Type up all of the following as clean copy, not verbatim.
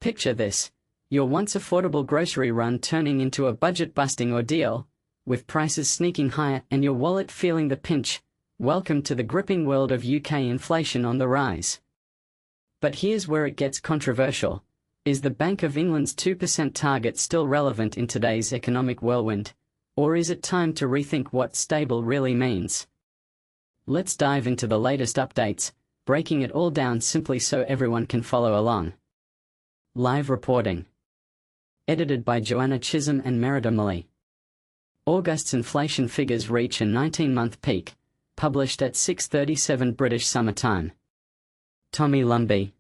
Picture this: your once affordable grocery run turning into a budget-busting ordeal, with prices sneaking higher and your wallet feeling the pinch. Welcome to the gripping world of UK inflation on the rise. But here's where it gets controversial. Is the Bank of England's 2% target still relevant in today's economic whirlwind? Or is it time to rethink what stable really means? Let's dive into the latest updates, breaking it all down simply so everyone can follow along. Live reporting. Edited by Joanna Chisholm and Merida Mully. August's inflation figures reach a 19-month peak, published at 6:37 British Summer Time. Tommy Lumby,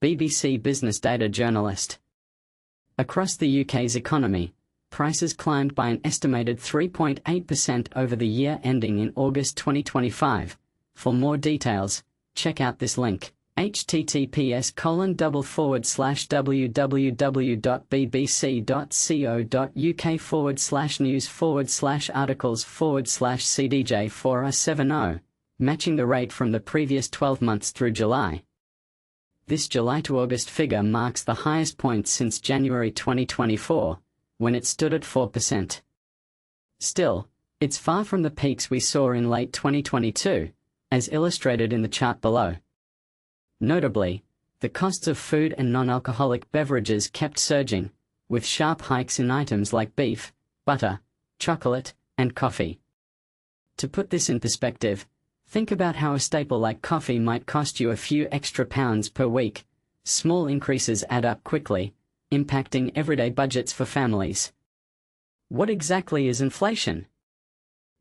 BBC Business Data journalist. Across the UK's economy, prices climbed by an estimated 3.8% over the year ending in August 2025. For more details, check out this link: https://www.bbc.co.uk/news/articles/cdj4r70, matching the rate from the previous 12 months through July. This July to August figure marks the highest point since January 2024, when it stood at 4%. Still, it's far from the peaks we saw in late 2022, as illustrated in the chart below. Notably, the costs of food and non-alcoholic beverages kept surging, with sharp hikes in items like beef, butter, chocolate, and coffee. To put this in perspective, think about how a staple like coffee might cost you a few extra pounds per week. Small increases add up quickly, impacting everyday budgets for families. What exactly is inflation?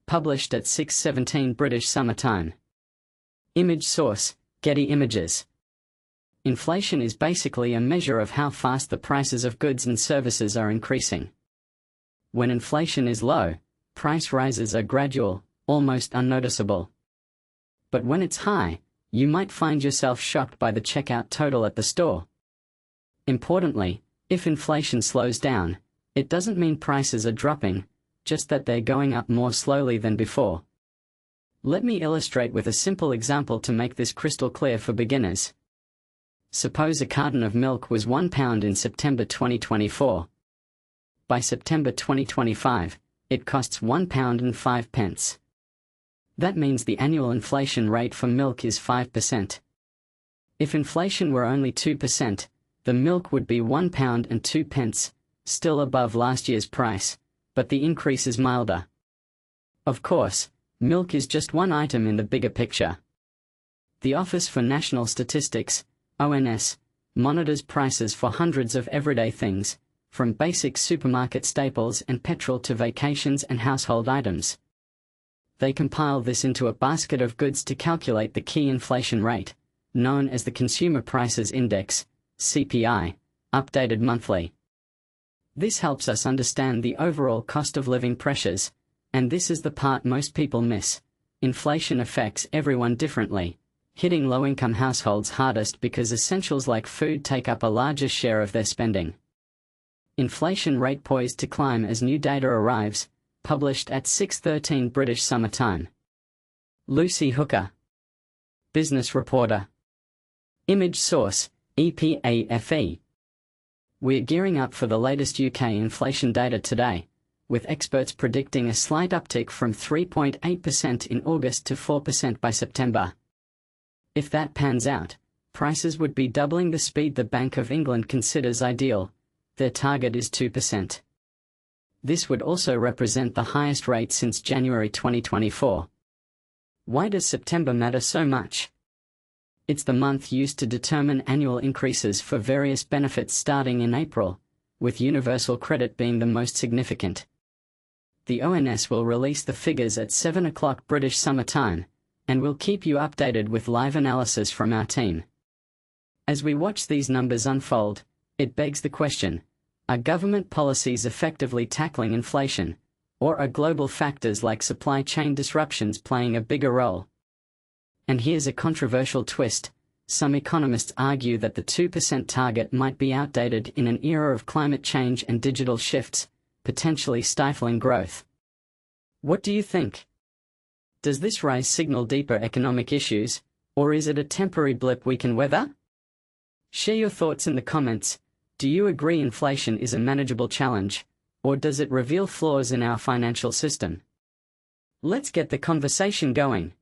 Published at 6:17 British Summer Time. Image source: Getty Images. Inflation is basically a measure of how fast the prices of goods and services are increasing. When inflation is low, price rises are gradual, almost unnoticeable. But when it's high, you might find yourself shocked by the checkout total at the store. Importantly, if inflation slows down, it doesn't mean prices are dropping, just that they're going up more slowly than before. Let me illustrate with a simple example to make this crystal clear for beginners. Suppose a carton of milk was £1 in September 2024. By September 2025, it costs £1.05. That means the annual inflation rate for milk is 5%. If inflation were only 2%, the milk would be £1.02, still above last year's price, but the increase is milder. Of course, milk is just one item in the bigger picture. The Office for National Statistics, ONS, monitors prices for hundreds of everyday things, from basic supermarket staples and petrol to vacations and household items. They compile this into a basket of goods to calculate the key inflation rate, known as the Consumer Prices Index, CPI, updated monthly. This helps us understand the overall cost of living pressures, and this is the part most people miss. Inflation affects everyone differently, hitting low-income households hardest because essentials like food take up a larger share of their spending. Inflation rate poised to climb as new data arrives, published at 6:13 British Summer Time. Lucy Hooker, Business Reporter. Image source: EPAFE. We're gearing up for the latest UK inflation data today, with experts predicting a slight uptick from 3.8% in August to 4% by September. If that pans out, prices would be doubling the speed the Bank of England considers ideal. Their target is 2%. This would also represent the highest rate since January 2024. Why does September matter so much? It's the month used to determine annual increases for various benefits starting in April, with universal credit being the most significant. The ONS will release the figures at 7 o'clock British Summer Time, and we'll keep you updated with live analysis from our team. As we watch these numbers unfold, it begs the question: are government policies effectively tackling inflation, or are global factors like supply chain disruptions playing a bigger role? And here's a controversial twist: some economists argue that the 2% target might be outdated in an era of climate change and digital shifts, potentially stifling growth. What do you think? Does this rise signal deeper economic issues, or is it a temporary blip we can weather? Share your thoughts in the comments. Do you agree inflation is a manageable challenge, or does it reveal flaws in our financial system? Let's get the conversation going.